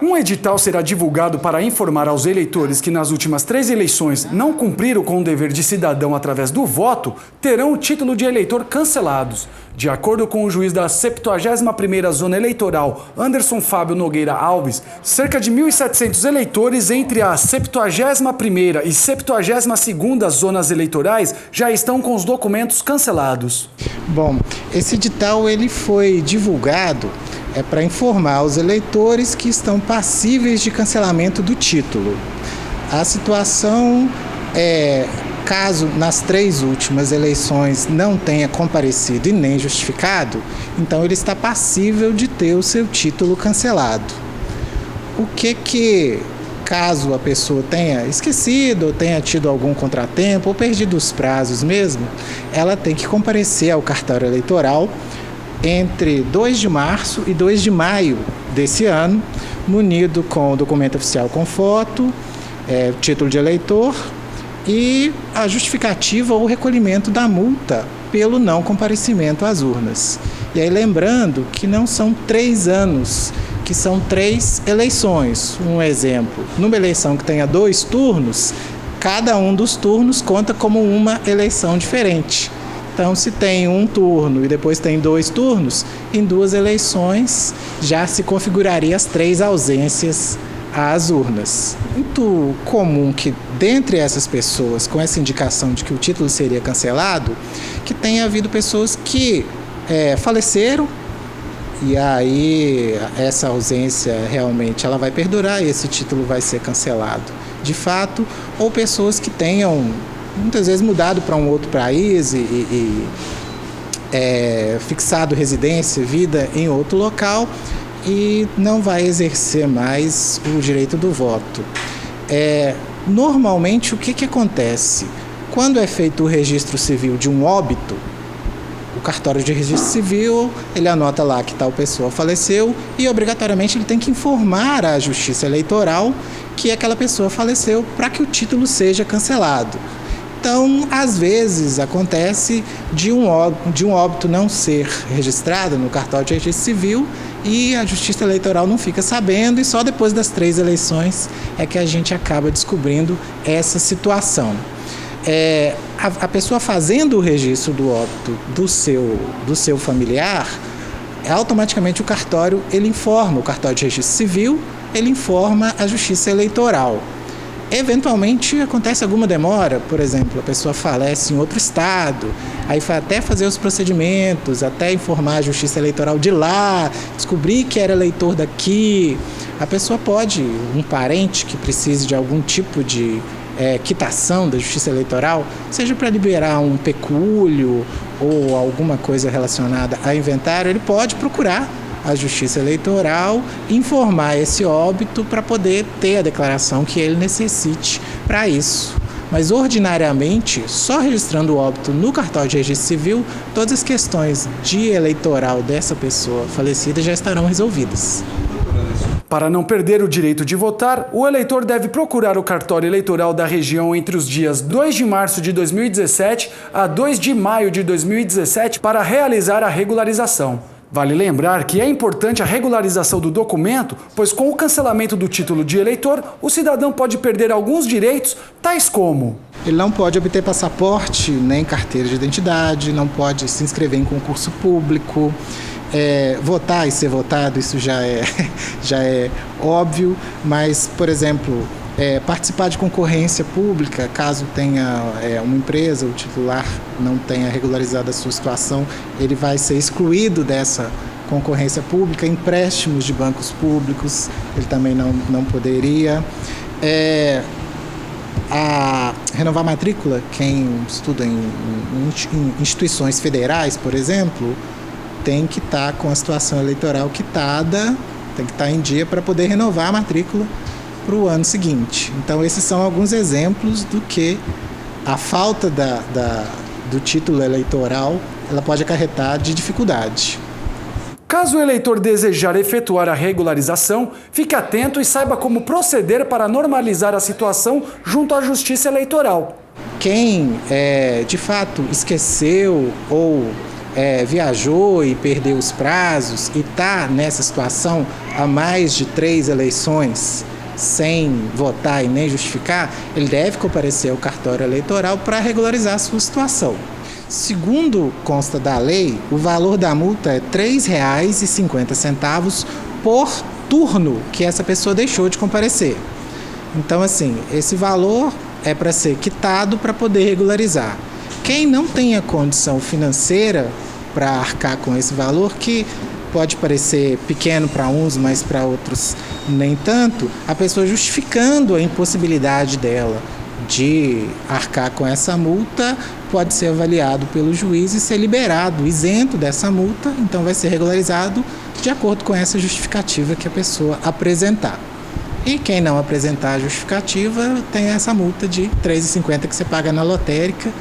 Um edital será divulgado para informar aos eleitores que nas últimas 3 eleições não cumpriram com o dever de cidadão através do voto, terão o título de eleitor cancelados. De acordo com o juiz da 71ª Zona Eleitoral, Anderson Fábio Nogueira Alves, cerca de 1.700 eleitores entre a 71ª e 72ª zonas eleitorais já estão com os documentos cancelados. Bom, esse edital ele foi divulgado para informar os eleitores que estão passíveis de cancelamento do título. A situação é, caso nas 3 últimas eleições não tenha comparecido e nem justificado, então ele está passível de ter o seu título cancelado. O que caso a pessoa tenha esquecido ou tenha tido algum contratempo ou perdido os prazos mesmo, ela tem que comparecer ao cartório eleitoral entre 2 de março e 2 de maio desse ano, munido com o documento oficial com foto, título de eleitor e a justificativa ou recolhimento da multa pelo não comparecimento às urnas. E aí lembrando que não são 3 anos, que são 3 eleições. Um exemplo, numa eleição que tenha 2 turnos, cada um dos turnos conta como uma eleição diferente. Então, se tem um turno e depois tem 2 turnos, em 2 eleições já se configuraria as 3 ausências às urnas. Muito comum que, dentre essas pessoas, com essa indicação de que o título seria cancelado, que tenha havido pessoas que faleceram e aí essa ausência realmente ela vai perdurar e esse título vai ser cancelado de fato, ou pessoas que tenham muitas vezes mudado para um outro país e fixado residência, vida em outro local e não vai exercer mais o direito do voto. Normalmente, o que acontece? Quando é feito o registro civil de um óbito, o cartório de registro civil, ele anota lá que tal pessoa faleceu e obrigatoriamente ele tem que informar à Justiça Eleitoral que aquela pessoa faleceu para que o título seja cancelado. Então, às vezes, acontece de um óbito não ser registrado no cartório de registro civil e a Justiça Eleitoral não fica sabendo e só depois das 3 eleições é que a gente acaba descobrindo essa situação. A pessoa fazendo o registro do óbito do seu familiar, automaticamente o cartório ele informa o cartório de registro civil, ele informa a Justiça Eleitoral. Eventualmente acontece alguma demora, por exemplo, a pessoa falece em outro estado, aí até fazer os procedimentos, até informar a Justiça Eleitoral de lá, descobrir que era eleitor daqui. A pessoa pode, um parente que precise de algum tipo de quitação da Justiça Eleitoral, seja para liberar um pecúlio ou alguma coisa relacionada a inventário, ele pode procurar a Justiça Eleitoral, informar esse óbito para poder ter a declaração que ele necessite para isso. Mas, ordinariamente, só registrando o óbito no cartório de registro civil, todas as questões de eleitoral dessa pessoa falecida já estarão resolvidas. Para não perder o direito de votar, o eleitor deve procurar o cartório eleitoral da região entre os dias 2 de março de 2017 a 2 de maio de 2017 para realizar a regularização. Vale lembrar que é importante a regularização do documento, pois com o cancelamento do título de eleitor, o cidadão pode perder alguns direitos, tais como: ele não pode obter passaporte, nem carteira de identidade, não pode se inscrever em concurso público, votar e ser votado, isso já é óbvio, mas, por exemplo, participar de concorrência pública, caso tenha uma empresa, o titular não tenha regularizado a sua situação, ele vai ser excluído dessa concorrência pública. Empréstimos de bancos públicos, ele também não poderia. Renovar matrícula, quem estuda em instituições federais, por exemplo, tem que estar com a situação eleitoral quitada, tem que estar em dia para poder renovar a matrícula para o ano seguinte. Então, esses são alguns exemplos do que a falta do título eleitoral ela pode acarretar de dificuldade. Caso o eleitor desejar efetuar a regularização, fique atento e saiba como proceder para normalizar a situação junto à Justiça Eleitoral. Quem, de fato, esqueceu ou viajou e perdeu os prazos e está nessa situação há mais de 3 eleições sem votar e nem justificar, ele deve comparecer ao cartório eleitoral para regularizar a sua situação. Segundo consta da lei, o valor da multa é R$ 3,50 por turno que essa pessoa deixou de comparecer. Então, assim, esse valor é para ser quitado para poder regularizar. Quem não tem a condição financeira para arcar com esse valor, que pode parecer pequeno para uns, mas para outros nem tanto, a pessoa justificando a impossibilidade dela de arcar com essa multa, pode ser avaliado pelo juiz e ser liberado, isento dessa multa, então vai ser regularizado de acordo com essa justificativa que a pessoa apresentar. E quem não apresentar a justificativa tem essa multa de R$ 3,50 que você paga na lotérica